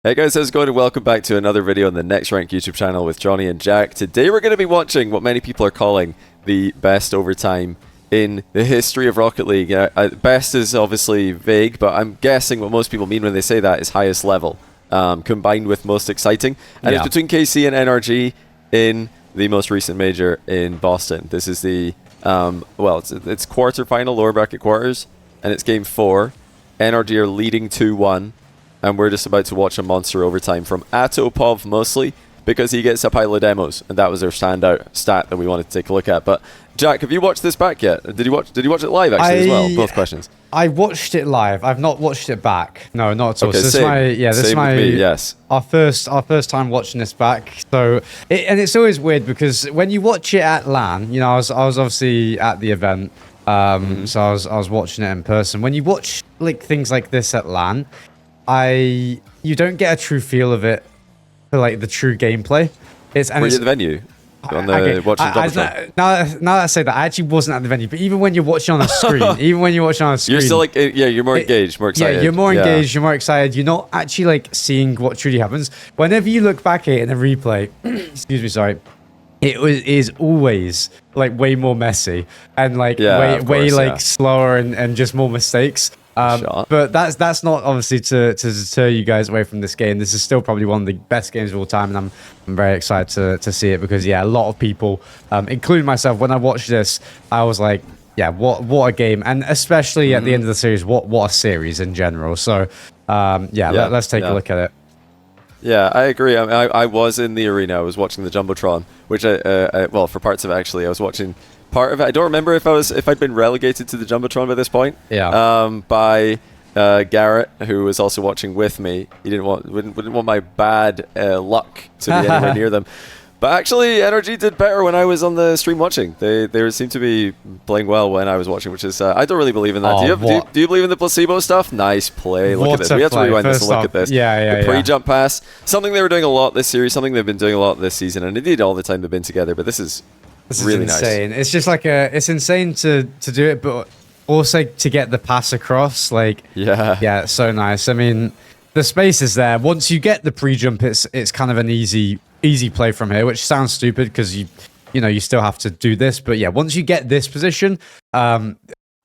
Hey guys, how's it going? And welcome back to another video on the Next Rank YouTube channel with Johnny and Jack. Today we're going to be watching what many people are calling the best overtime in the history of Rocket League. Best is obviously vague, but I'm guessing what most people mean when they say that is highest level, combined with most exciting. And it's between KC and NRG in the most recent major in Boston. This is the, it's quarterfinal, lower bracket quarters, and it's game 4. NRG are leading 2-1. And we're just about to watch a monster overtime from Atopov mostly because he gets a pile of demos, and that was their standout stat that we wanted to take a look at. But Jack, have you watched this back yet? Did you watch it live actually as well? Both questions. I watched it live. I've not watched it back. No, not at all. Okay, so this is my our first time watching this back. So and it's always weird because when you watch it at LAN, you know, I was obviously at the event. So I was watching it in person. When you watch like things like this at LAN, you don't get a true feel of it for like the true gameplay. Were you at the venue? Watching Jumbotron? Now that I say that, I actually wasn't at the venue. But even when you're watching on a screen, you're still like, you're more engaged, more excited. Yeah, you're more engaged, you're more excited. You're not actually like seeing what truly happens. Whenever you look back at it in a replay, excuse me, sorry, it is always like way more messy and like way slower and just more mistakes. But that's not obviously to deter you guys away from this game. This is still probably one of the best games of all time, and I'm very excited to see it because a lot of people, including myself, when I watched this, I was like, what a game, and especially at the end of the series, what a series in general. So let's take a look at it. Yeah, I agree. I was in the arena. I was watching the Jumbotron, which for parts of it actually, I was watching part of it. I don't remember if I'd been relegated to the Jumbotron by this point. By Garrett, who was also watching with me. He wouldn't want my bad luck to be anywhere near them. But actually, NRG did better when I was on the stream watching. They seemed to be playing well when I was watching, which is I don't really believe in that. Do you believe in the placebo stuff? Nice play. Look at this. We have to rewind this and look at this. The pre-jump pass, something they were doing a lot this series, something they've been doing a lot this season, and indeed all the time they've been together. But this is really insane. Nice. It's just like it's insane to do it, but also to get the pass across. Like it's so nice. I mean, the space is there. Once you get the pre-jump, it's kind of an easy play from here, which sounds stupid because you still have to do this. But once you get this position, kind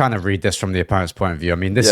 of read this from the opponent's point of view. I mean, this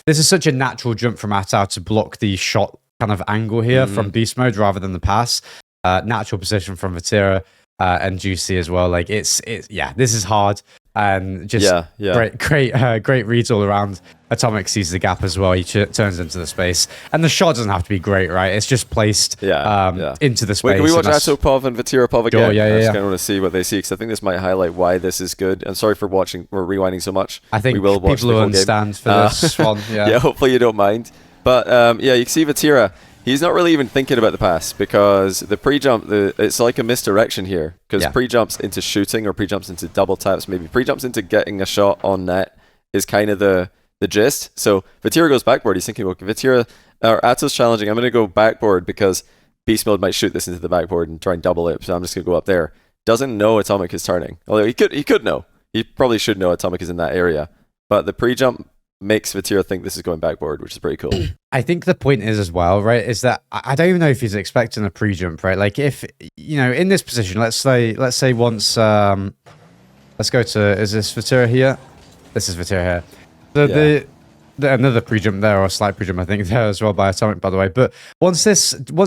is such a natural jump from Atau to block the shot kind of angle here from beast mode rather than the pass. Natural position from Vatira. And Juicy as well. Like this is hard and just great reads all around. Atomic sees the gap as well. He turns into the space, and the shot doesn't have to be great, right? It's just placed into the space. Wait, can we watch Atopov and Vatirapov again? Sure, I just kind of want to see what they see because I think this might highlight why this is good. I'm sorry for rewinding so much. I think we will watch people will understand for this one. Yeah, hopefully you don't mind. But you can see Vatira. He's not really even thinking about the pass because the pre-jump, it's like a misdirection here because pre-jumps into shooting or pre-jumps into double taps, maybe pre-jumps into getting a shot on net is kind of the gist. So Vatira goes backboard. He's thinking, okay, Ato's challenging. I'm going to go backboard because beast mode might shoot this into the backboard and try and double it. So I'm just going to go up there. Doesn't know Atomic is turning. Although he could know. He probably should know Atomic is in that area. But the pre-jump makes Vatira think this is going backboard, which is pretty cool. I think the point is as well, right, is that I don't even know if he's expecting a pre-jump, right? Like if, in this position, let's say once, let's go to, is this Vatira here? This is Vatira here. The another pre-jump there, or a slight pre-jump, I think, there as well by Atomic, by the way. But once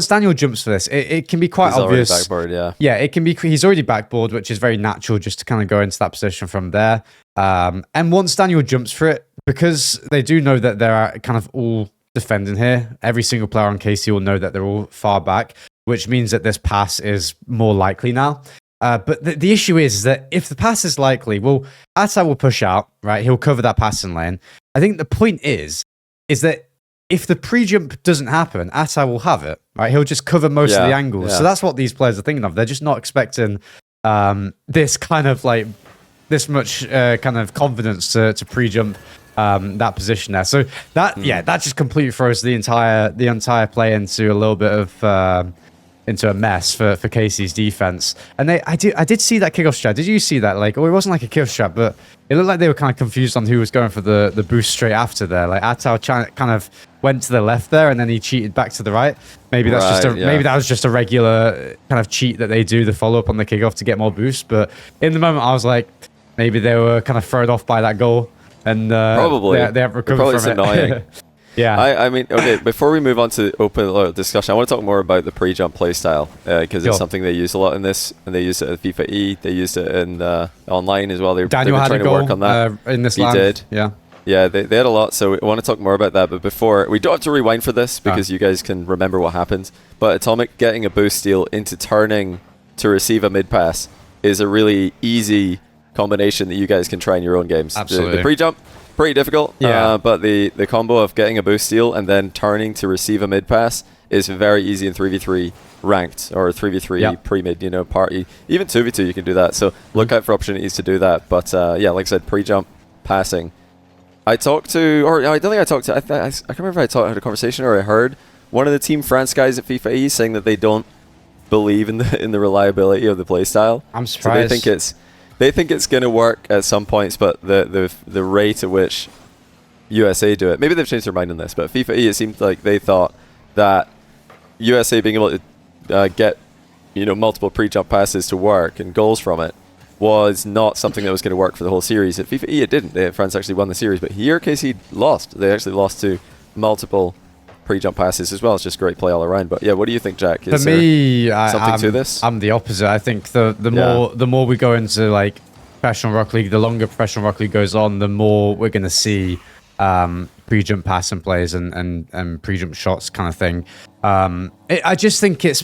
Daniel jumps for this, it can be quite obvious. He's already backboard, Yeah, it can be, he's already backboard, which is very natural just to kind of go into that position from there. And once Daniel jumps for it, because they do know that they're kind of all defending here, every single player on KC will know that they're all far back, which means that this pass is more likely now. But the issue is that if the pass is likely, well, Atau will push out, right? He'll cover that passing lane. I think the point is that if the pre-jump doesn't happen, Atau will have it, right? He'll just cover most of the angles. So that's what these players are thinking of. They're just not expecting this kind of like this much kind of confidence to pre-jump that position there. So that just completely throws the entire play into a little bit of into a mess for KC's defense. And I did see that kickoff strat. Did you see that? Like, it wasn't like a kickoff strat, but it looked like they were kind of confused on who was going for the boost straight after there. Like Atao kind of went to the left there, and then he cheated back to the right. Maybe that's maybe that was just a regular kind of cheat that they do, the follow up on the kickoff to get more boost. But in the moment, I was like, maybe they were kind of thrown off by that goal, and probably they haven't recovered from annoying. Yeah. I mean, okay, before we move on to open discussion, I want to talk more about the pre-jump playstyle, because it's something they use a lot in this, and they used it at FIFA E, they used it in online as well. Daniel had trying a goal to work on that. In this He did. Yeah. Yeah, they had a lot, so we want to talk more about that. But before, we don't have to rewind for this, because you guys can remember what happened. But Atomic getting a boost steal into turning to receive a mid-pass is a really easy combination that you guys can try in your own games. Absolutely. The pre-jump, pretty difficult, but the combo of getting a boost steal and then turning to receive a mid pass is very easy in 3v3 ranked, or 3v3 pre-mid, party. Even 2v2 you can do that, so look out for opportunities to do that. But like I said, pre-jump passing. I don't think I talked to, I can't remember if I had a conversation or I heard one of the Team France guys at FIFA E saying that they don't believe in the reliability of the playstyle. I'm surprised. So they think it's going to work at some points, but the rate at which USA do it, maybe they've changed their mind on this, but FIFA E, it seemed like they thought that USA being able to get multiple pre-jump passes to work and goals from it was not something that was going to work for the whole series. At FIFA E, it didn't. France actually won the series, but here KC lost. They actually lost to multiple pre-jump passes as well. It's just great play all around. But yeah, what do you think, Jack? Is For me, something to this? I'm the opposite. I think the more we go into like professional Rocket League, the longer professional Rocket League goes on, the more we're going to see pre-jump passing plays and pre-jump shots kind of thing. I just think it's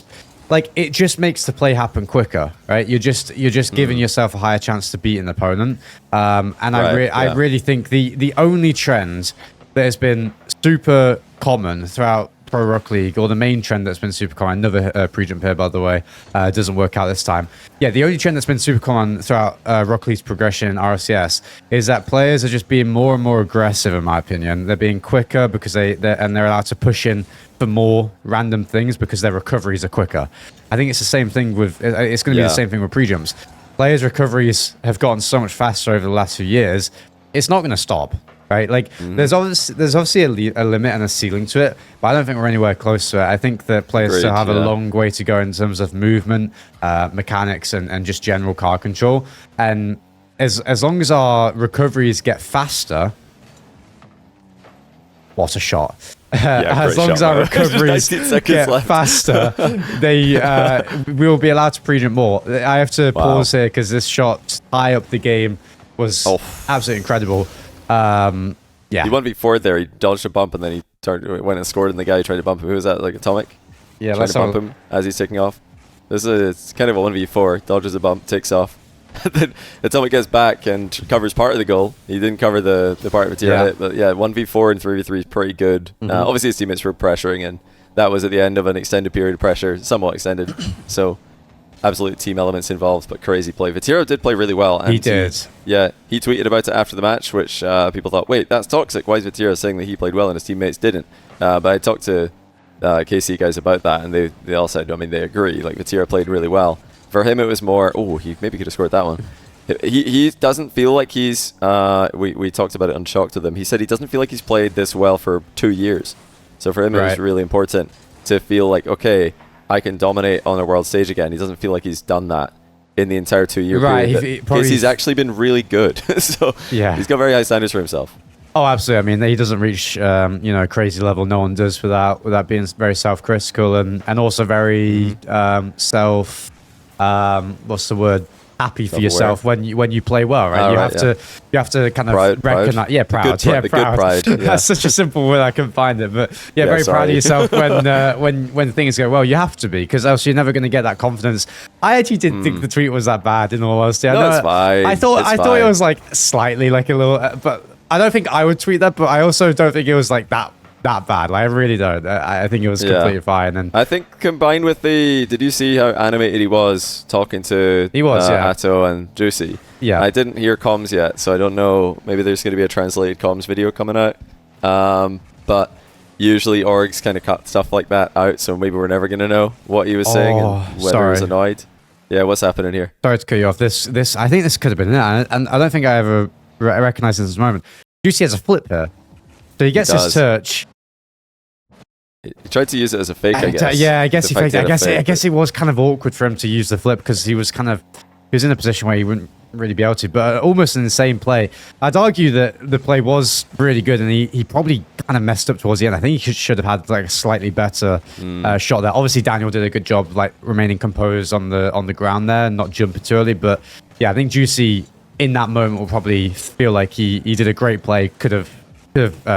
like, it just makes the play happen quicker, right? You're just giving yourself a higher chance to beat an opponent. I really think the only trend that has been super common throughout Pro Rocket League, or the main trend that's been super common, another pre-jump here, by the way, doesn't work out this time. Yeah, the only trend that's been super common throughout Rocket League's progression in RLCS is that players are just being more and more aggressive, in my opinion. They're being quicker because they're allowed to push in for more random things because their recoveries are quicker. I think it's the same thing with, it's going to be the same thing with pre-jumps. Players' recoveries have gotten so much faster over the last few years, it's not going to stop. Right, like there's obviously a limit and a ceiling to it, but I don't think we're anywhere close to it. I think that players still have a long way to go in terms of movement, mechanics, and just general car control. And as long as our recoveries get faster, what a shot! As long as our recoveries get faster, we will be allowed to pre-jump more. I have to pause here because this shot high up the game was absolutely incredible. He 1v4 there. He dodged a bump and then he went and scored, and the guy tried to bump him. Who was that? Like Atomic? Yeah, trying to bump him as he's taking off. It's kind of a 1v4. Dodges a bump, takes off. Then Atomic gets back and covers part of the goal. He didn't cover the part of it, but yeah, 1v4 and 3v3 is pretty good. Obviously his teammates were pressuring, and that was at the end of an extended period of pressure, somewhat extended. So absolute team elements involved, but crazy play. Vitiro did play really well. And he did. He tweeted about it after the match, which people thought, wait, that's toxic. Why is Vitiro saying that he played well and his teammates didn't? But I talked to KC guys about that, and they all said, they agree. Like, Vitiro played really well. For him, it was more, he maybe could have scored that one. He doesn't feel like he's, we talked about it on Shocked with him. He said he doesn't feel like he's played this well for 2 years. So for him, it was really important to feel like, okay, I can dominate on a world stage again. He doesn't feel like he's done that in the entire 2 year period. He's actually been really good. So he's got very high standards for himself. Oh, absolutely. I mean, he doesn't reach crazy level. No one does without being very self-critical and also very what's the word? Happy for yourself when you play well, right? You have to kind of recognize, proud. Good pride. That's such a simple word, I couldn't find it, but very proud of yourself when things go well. You have to be, because else you're never going to get that confidence. I actually didn't think the tweet was that bad, in all honesty. No, it's fine. I thought it was like slightly like a little, but I don't think I would tweet that. But I also don't think it was like that bad. Like, I really don't. I think it was completely fine. And I think combined with did you see how animated he was talking to Atto and Juicy? Yeah. I didn't hear comms yet, so I don't know. Maybe there's going to be a translated comms video coming out. But usually orgs kind of cut stuff like that out, so maybe we're never going to know what he was saying and whether he was annoyed. Yeah, what's happening here? Sorry to cut you off. This I think this could have been it, and I don't think I ever recognized this moment. Juicy has a flip here, so he gets his touch. He tried to use it as a fake, I guess. Yeah, I guess he faked it. I guess it was kind of awkward for him to use the flip because he was in a position where he wouldn't really be able to, but almost an insane play. I'd argue that the play was really good, and he probably kind of messed up towards the end. I think he should have had like a slightly better shot there. Obviously, Daniel did a good job like remaining composed on the ground there and not jumping too early. But yeah, I think Juicy in that moment will probably feel like he did a great play. Could have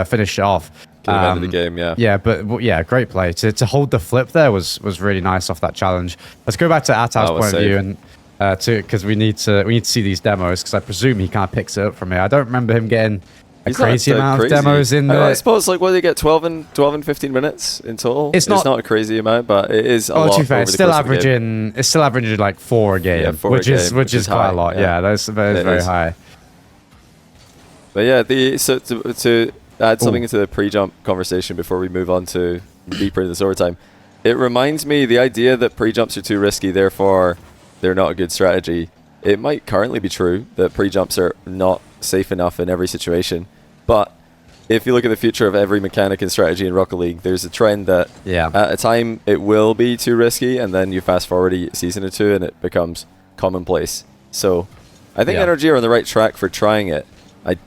finished it off. Could have ended the game, yeah. Yeah, but yeah, great play. To hold the flip there was really nice off that challenge. Let's go back to Atav's point of view and because we need to see these demos because I presume he kind of picks it up from here. I don't remember him getting a crazy amount of demos in there. I suppose like what do they get 12 and 15 minutes in total? It's not a crazy amount, but it is a lot. To be fair, it's still averaging like 4 a game, yeah, which is quite a lot. Yeah, that is very high. But yeah, to add something into the pre-jump conversation before we move on to deeper into this overtime, it reminds me the idea that pre-jumps are too risky, therefore they're not a good strategy. It might currently be true that pre-jumps are not safe enough in every situation, but if you look at the future of every mechanic and strategy in Rocket League, there's a trend that at a time it will be too risky, and then you fast forward a season or two and it becomes commonplace. So I think NRG are on the right track for trying it.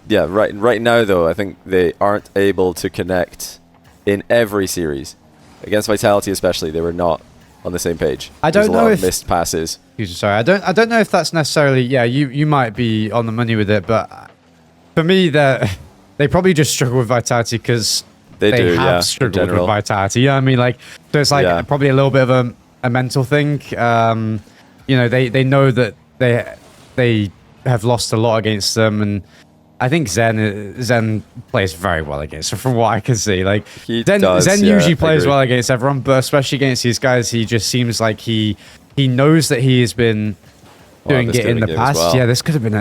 Right now though, I think they aren't able to connect in every series. Against Vitality especially, they were not on the same page. I don't know if missed passes. Sorry, I don't know if that's necessarily. Yeah, you might be on the money with it, but for me, they probably just struggle with Vitality because they have struggled with Vitality. You know what I mean? Like, so it's like probably a little bit of a mental thing. They know that they have lost a lot against them, and I think Zen plays very well against them from what I can see. Like Zen usually plays well against everyone, but especially against these guys, he just seems like he knows that he has been doing it in the past. Well. Yeah, this could have been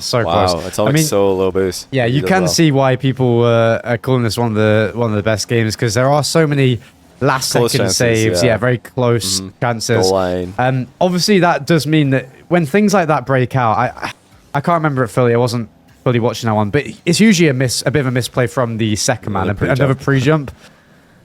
so close. Wow, it's so low boost. Yeah, you can see why people are calling this one of the best games because there are so many last second saves. Yeah, very close chances. Goal line. Obviously, that does mean that when things like that break out, I can't remember it fully. I wasn't fully watching that one, but it's usually a bit of a misplay from the second man. Another pre-jump.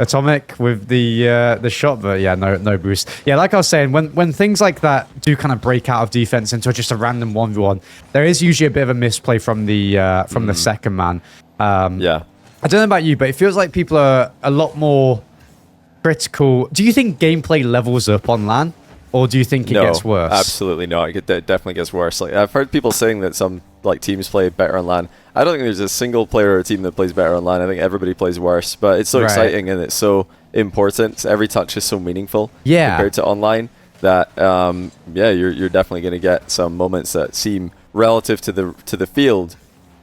Atomic with the shot, but yeah, no boost. Yeah, like I was saying, when things like that do kind of break out of defense into just a random 1v1, there is usually a bit of a misplay from the second man. I don't know about you, but it feels like people are a lot more critical. Do you think gameplay levels up on LAN, or do you think it gets worse? Absolutely not. It definitely gets worse. Like I've heard people saying that some teams play better on LAN. I don't think there's a single player or team that plays better on LAN. I think everybody plays worse, but it's so exciting and it's so important. Every touch is so meaningful compared to online that you're definitely going to get some moments that seem relative to the field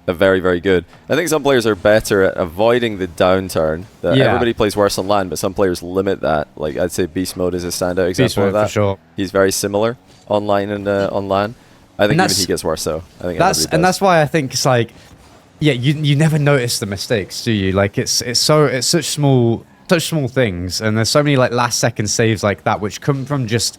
very, very good. I think some players are better at avoiding the downturn. Everybody plays worse on LAN, but some players limit that. Like I'd say Beast Mode is a standout example of that. For sure. He's very similar online and on LAN. I think even he gets worse though. I think that's why I think it's like, you never notice the mistakes, do you? Like it's such small things, and there's so many like last second saves like that which come from just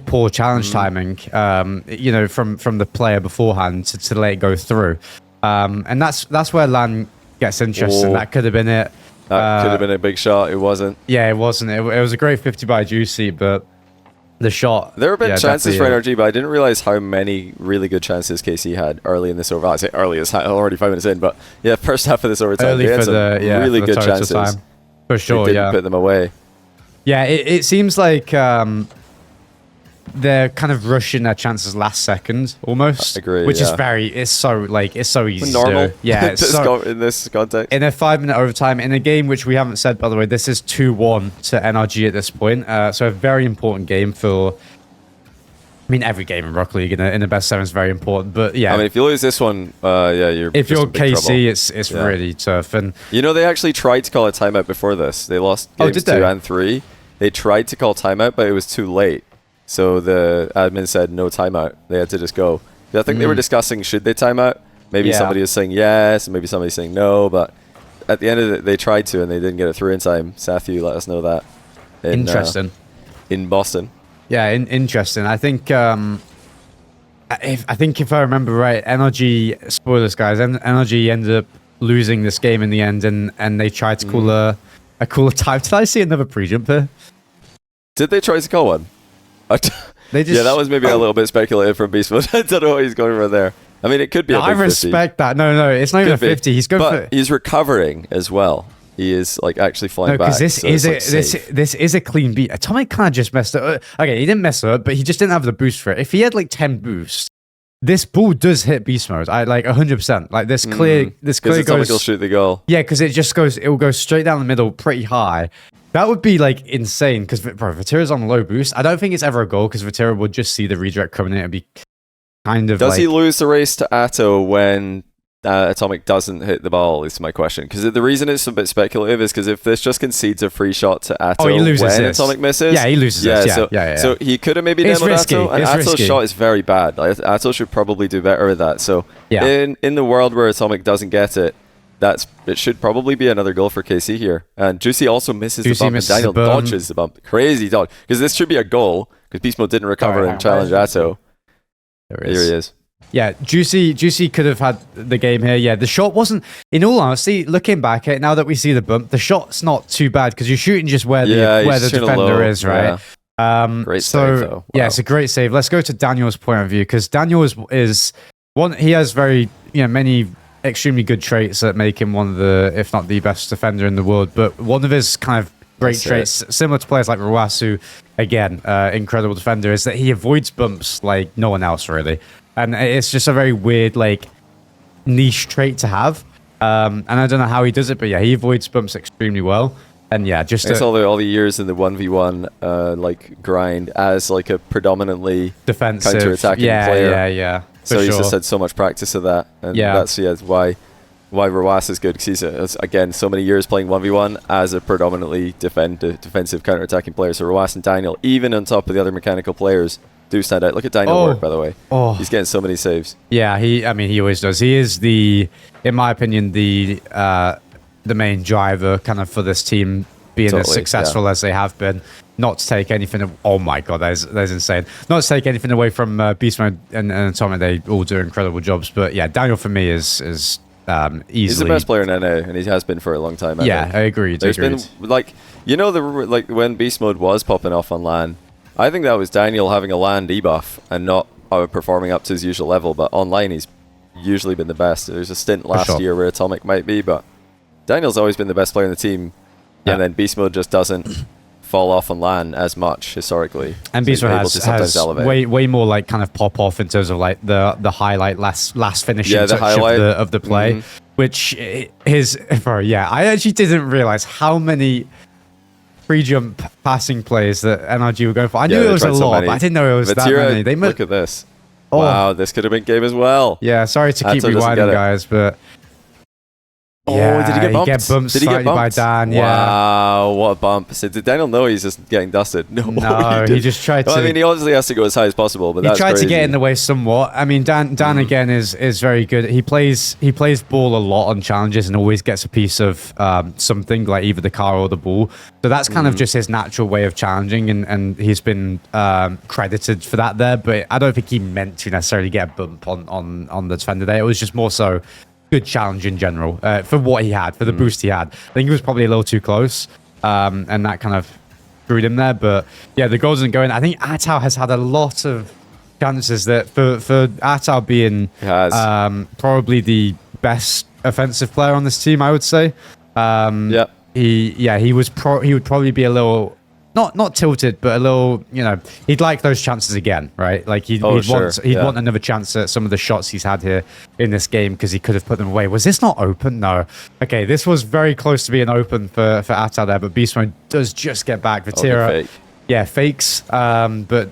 poor challenge timing. From the player beforehand to let it go through, and that's where LAN gets interesting. That could have been it. That could have been a big shot. It wasn't. Yeah, it wasn't. It was a great 50 by Juicy, but the shot. There have been chances for NRG, but I didn't realize how many really good chances KC had early in this over. I say early as already 5 minutes in, but yeah, first half of this overtime, early they had some really good chances. Time. For sure, they didn't put them away. Yeah, it seems like they're kind of rushing their chances last second almost. I agree, which is it's so easy normal. To do. Yeah, it's in this context. In a 5-minute overtime, in a game which we haven't said, by the way, this is 2-1 to NRG at this point. So a very important game for. I mean, every game in Rocket League in the best 7 is very important, but yeah. I mean, if you lose this one, if you're KC, it's really tough. And they actually tried to call a timeout before this. They lost games 2 and 3. They tried to call timeout, but it was too late. So the admin said no timeout. They had to just go. I think they were discussing should they timeout. Maybe somebody was saying yes, and maybe somebody saying no. But at the end of it, they tried to and they didn't get it through in time. Sathu let us know that. Interesting. In Boston. Yeah, interesting. I think if I remember right, NRG, spoilers guys, NRG ended up losing this game in the end, and they tried to call a cooler time. Did I see another pre-jump here? Did they try to call one? Yeah, that was maybe a little bit speculative from Beast Mode. I don't know what he's going for there. I mean, it could be a big 50. I respect that. No, it's not even a 50. He's going for... he's recovering as well. He is like actually flying back. This is a clean beat. Atomic kind of just messed up. Okay, he didn't mess up, but he just didn't have the boost for it. If he had like 10 boosts, this ball does hit beast mode. I like 100%. Like this clear goes. Atomic will shoot the goal. Yeah, because it just goes. It will go straight down the middle, pretty high. That would be like insane. Because bro, Vatira's on low boost. I don't think it's ever a goal because Vatira would just see the redirect coming in and be kind of. Does he lose the race to Atto when Atomic doesn't hit the ball? Is my question. Because the reason it's a bit speculative is because if this just concedes a free shot to Atto he loses when this. Atomic misses, yeah, he loses. Yeah. So he could have maybe demoed Atto, and Atto's shot is very bad. Like, Atto should probably do better with that. So in the world where Atomic doesn't get it, it should probably be another goal for KC here. And Juicy also misses the bump, and Daniel dodges the bump. Crazy dodge. Because this should be a goal, because Beast Mode didn't recover and challenge Atto. Here he is. Yeah, Juicy could have had the game here. Yeah, the shot wasn't, in all honesty, looking back at it, now that we see the bump, the shot's not too bad, because you're shooting just where the defender is, right? Yeah. Great save, though. Wow. Yeah, it's a great save. Let's go to Daniel's point of view, because Daniel is one, he has very, many extremely good traits that make him one of the, if not the best defender in the world. But one of his kind of great traits, similar to players like Rawasu, again, incredible defender, is that he avoids bumps like no one else really. And it's just a very weird, like, niche trait to have. And I don't know how he does it, but yeah, he avoids bumps extremely well. And yeah, just it's all the years in the 1v1 like grind as like a predominantly defensive counter-attacking player. Yeah. So he's just had so much practice of that, and that's why Rawas is good, because he's again so many years playing 1v1 as a predominantly defensive counter-attacking player. So Rawas and Daniel, even on top of the other mechanical players, do stand out. Look at Daniel work, by the way. He's getting so many saves. Yeah, he always does. He is in my opinion, the main driver kind of for this team being as successful as they have been. Not to take anything. Oh my god, that's insane. Not to take anything away from Beast Mode and Atomic. They all do incredible jobs. But yeah, Daniel for me is easily. He's the best player in NA, and he has been for a long time. I agree. There's been like when Beast Mode was popping off on LAN, I think that was Daniel having a LAN debuff and not performing up to his usual level. But online, he's usually been the best. There's a stint last year where Atomic might be, but Daniel's always been the best player in the team. And then Beast Mode just doesn't fall off on LAN as much historically. And Beast Mode has way more like kind of pop off in terms of like the highlight last finishing touch of the play, which is I actually didn't realize how many pre-jump passing plays that NRG were going for. I knew it was a lot, but I didn't know it was that many. Look at this. Wow, this could have been game as well. Yeah, sorry to keep rewinding, guys, but did he get bumped? Did he get bumped by Dan? Wow, what a bump. So did Daniel know he's just getting dusted? No, he just tried to... I mean, he obviously has to go as high as possible, but that's crazy. He tried to get in the way somewhat. I mean, Dan again is very good. He plays ball a lot on challenges and always gets a piece of something, like either the car or the ball. So that's kind of just his natural way of challenging, and he's been credited for that there, but I don't think he meant to necessarily get a bump on the defender there. It was just more so good challenge in general for what he had, for the boost he had. I think he was probably a little too close, and that kind of screwed him there. But yeah, the goals didn't go in. I think Atau has had a lot of chances that for Atau being probably the best offensive player on this team, I would say. He would probably be a little not tilted, but a little, he'd like those chances again, right? Like he'd want another chance at some of the shots he's had here in this game, because he could have put them away. Was this not open? No. Okay, this was very close to being open for Atau there, but Beast Mode does just get back. Vatira, fakes, but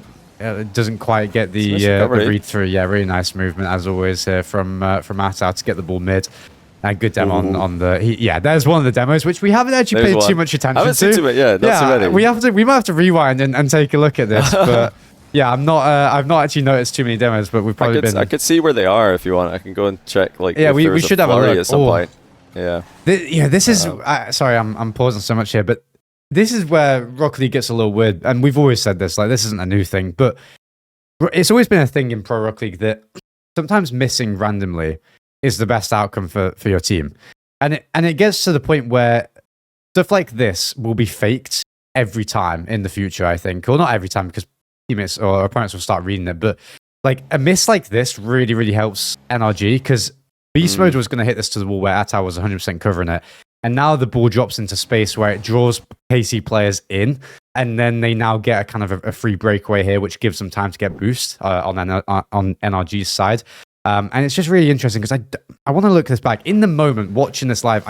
doesn't quite get the read through. Yeah, really nice movement as always here from Atau to get the ball mid. And good demo on the there's one of the demos which we haven't actually paid too much attention to. I haven't seen too much, not too many. We might have to rewind and take a look at this. But yeah, I've not actually noticed too many demos, but we've probably I could see where they are if you want. I can go and check. Like, we should have a look at some point. Yeah. This is sorry, I'm pausing so much here, but this is where Rocket League gets a little weird, and we've always said this. Like, this isn't a new thing, but it's always been a thing in Pro Rocket League that sometimes missing randomly is the best outcome for your team, and it gets to the point where stuff like this will be faked every time in the future. I think, or not every time, because teammates or opponents will start reading it, but like a miss like this really, really helps NRG, because Beast Mode was going to hit this to the wall where Atao was 100% covering it. And now the ball drops into space where it draws KC players in. And then they now get a kind of a free breakaway here, which gives them time to get boost on NRG's side. And it's just really interesting because I want to look this back. In the moment, watching this live,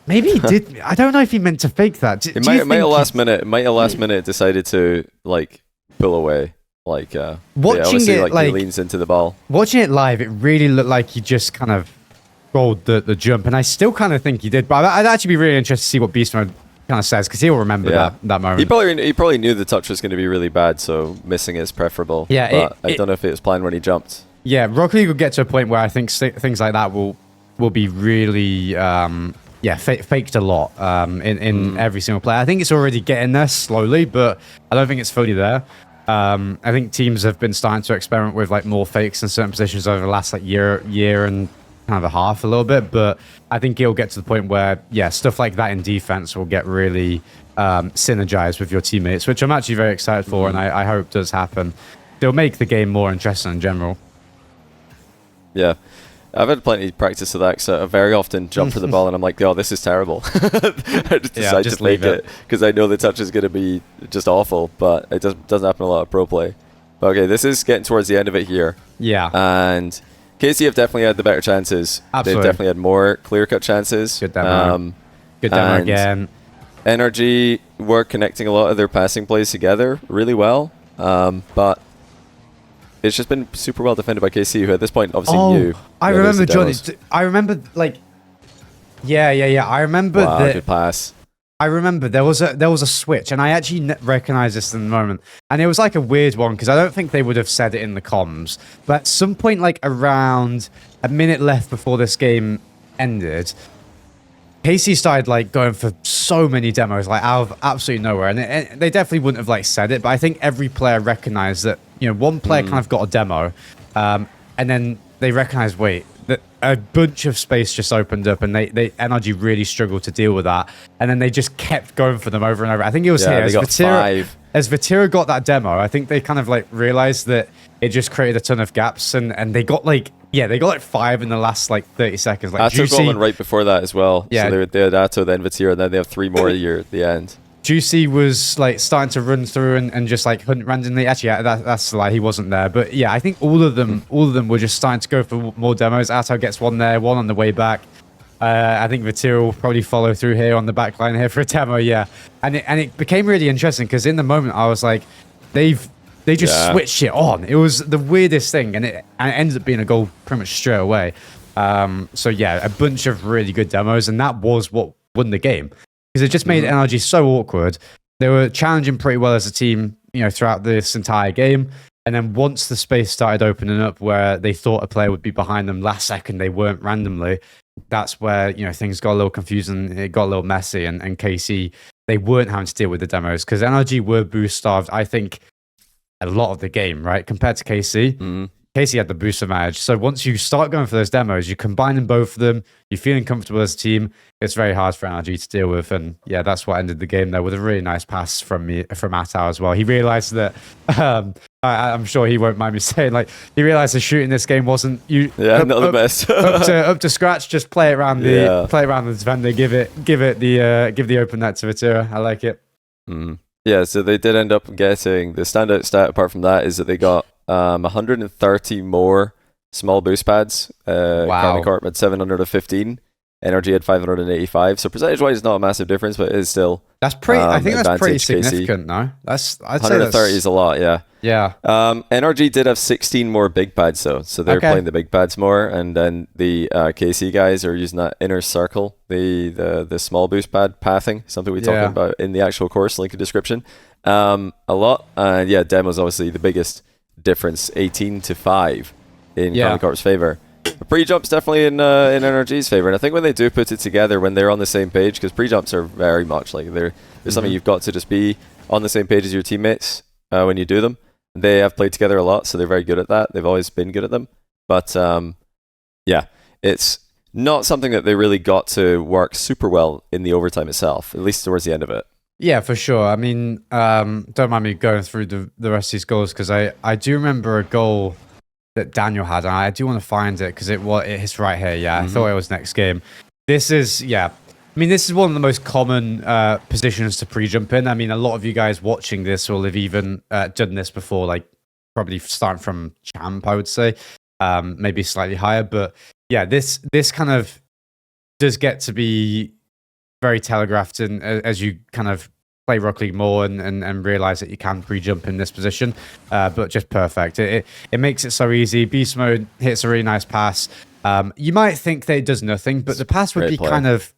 maybe he did. I don't know if he meant to fake that. It might have last minute decided to like pull away. Like watching it, he leans into the ball. Watching it live, it really looked like he just kind of rolled the jump, and I still kind of think he did. But I'd actually be really interested to see what Beast Mode kind of says, because he'll remember that moment. He probably knew the touch was going to be really bad, so missing is preferable. Yeah, but I don't know if it was planned when he jumped. Yeah, Rocket League will get to a point where I think things like that will be really faked a lot in every single play. I think it's already getting there slowly, but I don't think it's fully there. I think teams have been starting to experiment with like more fakes in certain positions over the last like year and kind of a half a little bit, but I think it'll get to the point where stuff like that in defense will get really synergized with your teammates, which I'm actually very excited for, and I hope does happen. It'll make the game more interesting in general. Yeah. I've had plenty of practice of that, because I very often jump for the ball and I'm like, oh, this is terrible. I just decide to fake it because I know the touch is going to be just awful, but it doesn't happen a lot of pro play. But okay, this is getting towards the end of it here. Yeah. And KC have definitely had the better chances. Absolutely. They've definitely had more clear-cut chances. Good demo. Good demo again. NRG were connecting a lot of their passing plays together really well, but it's just been super well defended by KC, who at this point obviously knew. I remember, Johnny. I remember, like, yeah. I remember that. Good pass. I remember there was a switch, and I actually recognized this in the moment, and it was like a weird one because I don't think they would have said it in the comms. But at some point, like around a minute left before this game ended, KC started like going for so many demos, like out of absolutely nowhere, and they definitely wouldn't have like said it, but I think every player recognized that one player kind of got a demo, and then they recognized, wait, that a bunch of space just opened up, and they NRG really struggled to deal with that, and then they just kept going for them over and over. I think it was here as Vatira got that demo. I think they kind of like realized that it just created a ton of gaps, and they got like. Yeah, they got like 5 in the last like 30 seconds. Like Atto got one right before that as well. Yeah. So they had Atto, then Vatira, and then they have 3 more here at the end. Juicy was like starting to run through and just like hunt randomly. Actually, that's a lie. He wasn't there. But yeah, I think all of them were just starting to go for more demos. Atto gets one there, one on the way back. I think Vatira will probably follow through here on the back line here for a demo. Yeah, and it became really interesting because in the moment I was like, they just switched it on. It was the weirdest thing, and it ended up being a goal pretty much straight away. So yeah, a bunch of really good demos, and that was what won the game because it just made NRG so awkward. They were challenging pretty well as a team, throughout this entire game. And then once the space started opening up where they thought a player would be behind them last second, they weren't randomly. That's where things got a little confusing. It got a little messy, and KC, they weren't having to deal with the demos because NRG were boost starved. I think a lot of the game, right? Compared to KC, KC had the boost advantage. So once you start going for those demos, you combine them both of them, you're feeling comfortable as a team, it's very hard for NRG to deal with. And yeah, that's what ended the game there with a really nice pass from Atao as well. He realized that, I'm sure he won't mind me saying, like, he realized the shooting this game wasn't not the best. up to scratch, just play it around the defender, give the open net to Vatira. I like it. Yeah, so they did end up getting, the standout stat apart from that is that they got 130 more small boost pads. Karmine Corp had 715. NRG had 585. So percentage-wise, it's not a massive difference, but it is still. That's pretty. I think that's pretty significant. No, I'd 130 is a lot. Yeah. Yeah. NRG did have 16 more big pads though, so they're playing the big pads more, and then the KC guys are using that inner circle, the small boost pad pathing, something we talked about in the actual course. Link in description. A lot. Yeah, demo's obviously the biggest difference, 18-5 in Karmine Corp's favor. The pre-jump's definitely in NRG's favor, and I think when they do put it together, when they're on the same page, because pre-jumps are very much like there's something you've got to just be on the same page as your teammates when you do them. They have played together a lot, so they're very good at that. They've always been good at them. But yeah, it's not something that they really got to work super well in the overtime itself, at least towards the end of it. Yeah, for sure. I mean, don't mind me going through the rest of these goals, because I do remember a goal that Daniel had, and I do want to find it because it's right here. Yeah, I thought it was next game. This is, yeah. I mean, this is one of the most common positions to pre-jump in. I mean, a lot of you guys watching this will have even done this before, like probably starting from champ, I would say, maybe slightly higher. But yeah, this kind of does get to be very telegraphed, and as you kind of play Rocket League more and realize that you can pre-jump in this position, but just perfect. It makes it so easy. Beast mode hits a really nice pass. You might think that it does nothing, but the pass would be kind of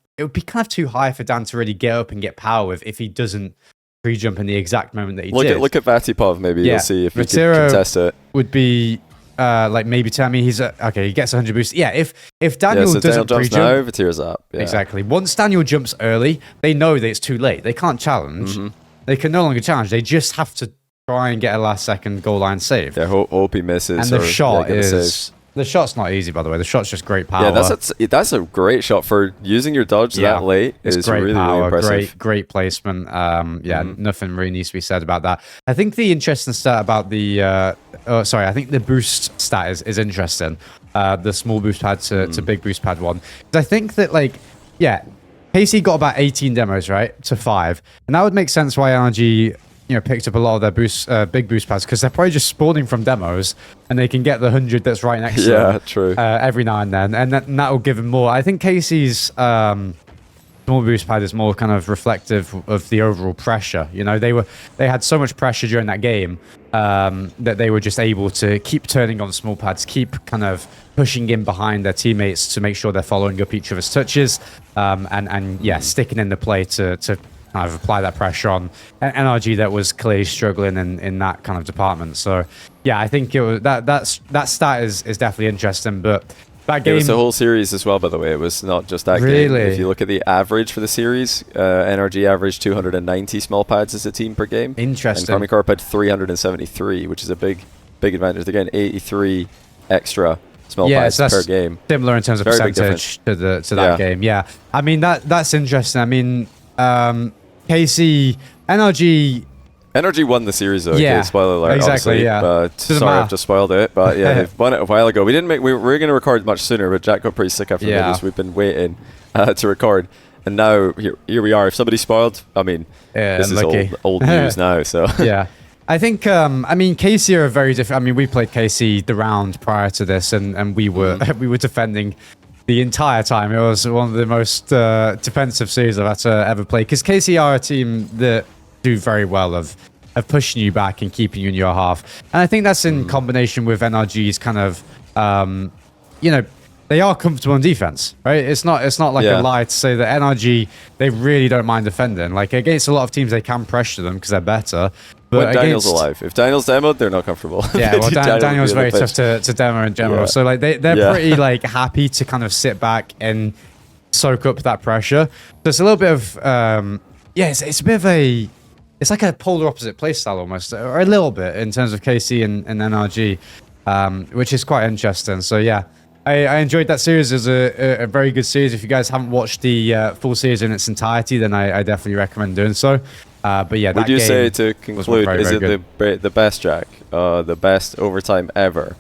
too high for Dan to really get up and get power with if he doesn't pre-jump in the exact moment that he did. Look at Vatipov, maybe. You'll see if he can contest it. Would be like maybe tell me he's okay. He gets 100 boost. Yeah, if Daniel doesn't pre-jump, now, Vatira's up. Yeah. Exactly. Once Daniel jumps early, they know that it's too late. They can't challenge. They can no longer challenge. They just have to try and get a last second goal line save. Yeah, hope he misses. And the shot is. The shot's not easy, by the way. The shot's just great power. Yeah, that's a great shot for using your dodge that late. It's great really, power, really impressive. Great placement. Nothing really needs to be said about that. I think the interesting stat about the I think the boost stat is interesting. The small boost pad to big boost pad one. I think that KC got about 18 demos, right, to 5, and that would make sense why NRG picked up a lot of their big boost pads, because they're probably just spawning from demos, and they can get the 100 that's right next to them. True. Every now and then, and that will give them more. I think Casey's small boost pad is more kind of reflective of the overall pressure. They had so much pressure during that game that they were just able to keep turning on small pads, keep kind of pushing in behind their teammates to make sure they're following up each other's touches, and sticking in the play to kind of apply that pressure on an NRG that was clearly struggling in that kind of department. So yeah, I think it was that stat is definitely interesting. But that game, it was the whole series as well, by the way. It was not just that game. If you look at the average for the series, NRG averaged 290 small pads as a team per game. Interesting. And Karmine Corp had 373, which is a big advantage. They're getting 83 extra small pads per game. Similar in terms of percentage to that game. Yeah, I mean that's interesting. I mean, KC, NRG won the series though. Yeah, spoiler alert. Exactly. Yeah. Sorry, I've just spoiled it. But yeah, they've won it a while ago. We were going to record much sooner, but Jack got pretty sick after the videos. We've been waiting to record, and now here we are. If somebody spoiled, I mean, this is old news now. So yeah. I think, KC are very different. I mean, we played KC the round prior to this, and we were defending the entire time. It was one of the most defensive series I've had to ever play, because KC are a team that do very well of pushing you back and keeping you in your half. And I think that's in combination with NRG's kind of, they are comfortable in defense, right? It's not like a lie to say that NRG, they really don't mind defending. Like, against a lot of teams, they can pressure them because they're better. But when Daniel's alive. If Daniel's demoed, they're not comfortable. Yeah, well, Daniel's very tough to demo in general. Yeah. So like they're pretty like happy to kind of sit back and soak up that pressure. So it's a little bit of it's a bit of it's like a polar opposite playstyle almost, or a little bit in terms of KC and NRG, which is quite interesting. So yeah, I enjoyed that series. It was a very good series. If you guys haven't watched the full series in its entirety, then I definitely recommend doing so. But yeah, would you say, to conclude, is it the best, Jack? The best overtime ever?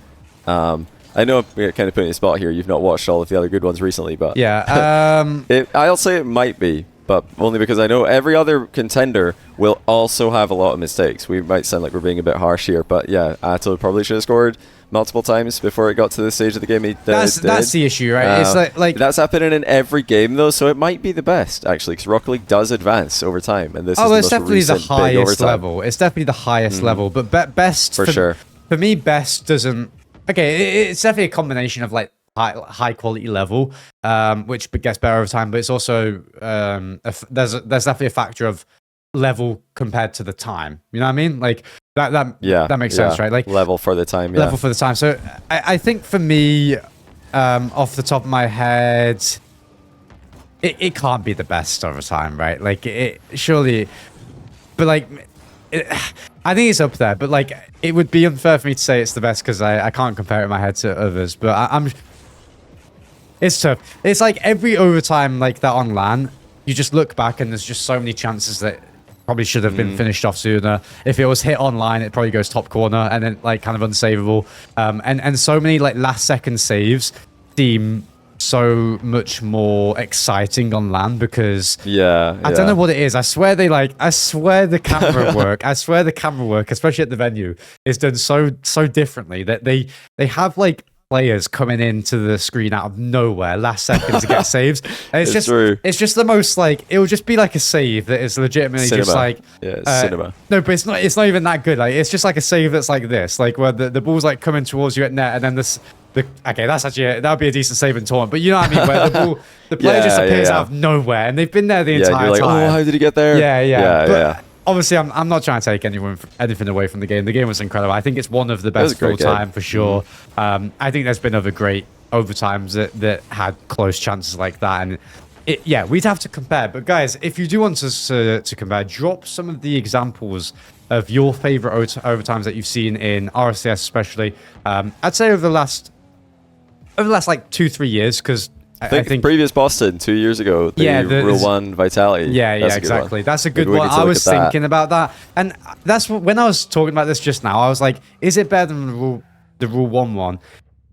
I know I'm kind of putting a spot here. You've not watched all of the other good ones recently, but yeah, I'll say it might be, but only because I know every other contender will also have a lot of mistakes. We might sound like we're being a bit harsh here, but yeah, Atto probably should have scored multiple times before it got to this stage of the game. That's the issue, right? It's like that's happening in every game though, so it might be the best actually, because Rocket League does advance over time, and this is it's definitely the highest level. It's definitely the highest level, but best for sure. For me, best doesn't. Okay, it's definitely a combination of like high quality level, which gets better over time, but it's also there's definitely a factor of level compared to the time. You know what I mean? Like that makes sense, right? Like level for the time. Level for the time. So I think for me, off the top of my head, it can't be the best overtime, right? Like, it surely, but like, I think it's up there. But like, it would be unfair for me to say it's the best because I can't compare it in my head to others. But I'm. It's tough. It's like every overtime like that on LAN, you just look back and there's just so many chances that probably should have been finished off sooner. If it was hit online, it probably goes top corner and then like kind of unsavable. And so many like last second saves seem so much more exciting on LAN because I don't know what it is. I swear the camera work, especially at the venue, is done so differently that they have like players coming into the screen out of nowhere last second to get saves. And it's just the most like, it will just be like a save that is legitimately cinema. Just like cinema. No, but it's not even that good. Like, it's just like a save that's like this, like where the ball's like coming towards you at net, and then that would be a decent save in taunt, but you know what I mean, where the player just appears out of nowhere, and they've been there the entire you're like, time. oh, how did he get there? Yeah. Obviously, I'm not trying to take anything away from the game. The game was incredible. I think it's one of the best of all time for sure. I think there's been other great overtimes that had close chances like that, and we'd have to compare. But guys, if you do want us to compare, drop some of the examples of your favorite overtimes that you've seen in RLCS, especially. I'd say over the last like 2-3 years, because I think previous Boston 2 years ago, the Rule 1 Vitality. Yeah, exactly. That's a good one. I was thinking about that. And that's when I was talking about this just now, I was like, is it better than the Rule 1 one?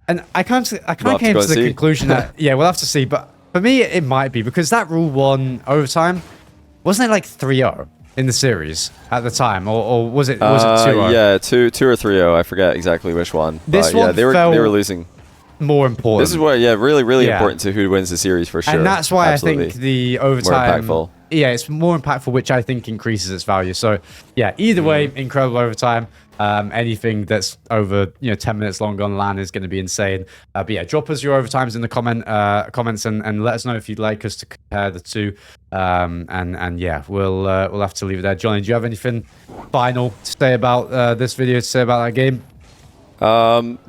And I kind of came to the conclusion that, we'll have to see. But for me, it might be, because that Rule 1 overtime, wasn't it like 3-0 in the series at the time? Or was it 2-0? Yeah, 2 or 3-0. I forget exactly which one. This one they were losing. More important. This is what, really important to who wins the series for sure. And that's why I think the overtime, more impactful. It's more impactful, which I think increases its value. So either way, incredible overtime. Anything that's over 10 minutes long on LAN is going to be insane. But drop us your overtimes in the comments and let us know if you'd like us to compare the two. We'll have to leave it there. Johnny, do you have anything final to say about this video? To say about that game?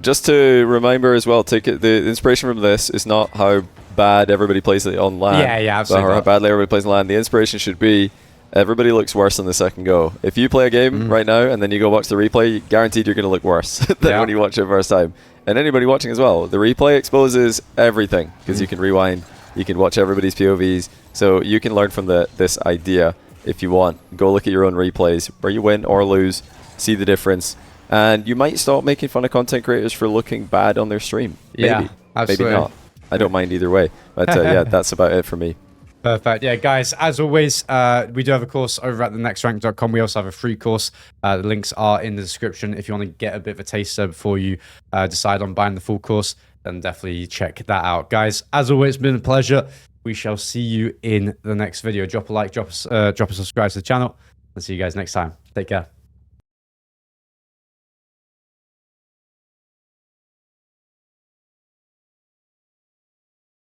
Just to remember as well, the inspiration from this is not how bad everybody plays it on LAN. Absolutely. Or how badly everybody plays on LAN. The inspiration should be everybody looks worse on the second go. If you play a game right now and then you go watch the replay, guaranteed you're going to look worse than when you watch it first time. And anybody watching as well, the replay exposes everything because you can rewind, you can watch everybody's POVs, so you can learn from this idea if you want. Go look at your own replays where you win or lose, see the difference. And you might stop making fun of content creators for looking bad on their stream. Maybe. Absolutely. Maybe not. I don't mind either way. But that's about it for me. Perfect. Yeah, guys, as always, we do have a course over at thenextrank.com. We also have a free course. The links are in the description. If you want to get a bit of a taster before you decide on buying the full course, then definitely check that out. Guys, as always, it's been a pleasure. We shall see you in the next video. Drop a like, drop a subscribe to the channel. And see you guys next time. Take care.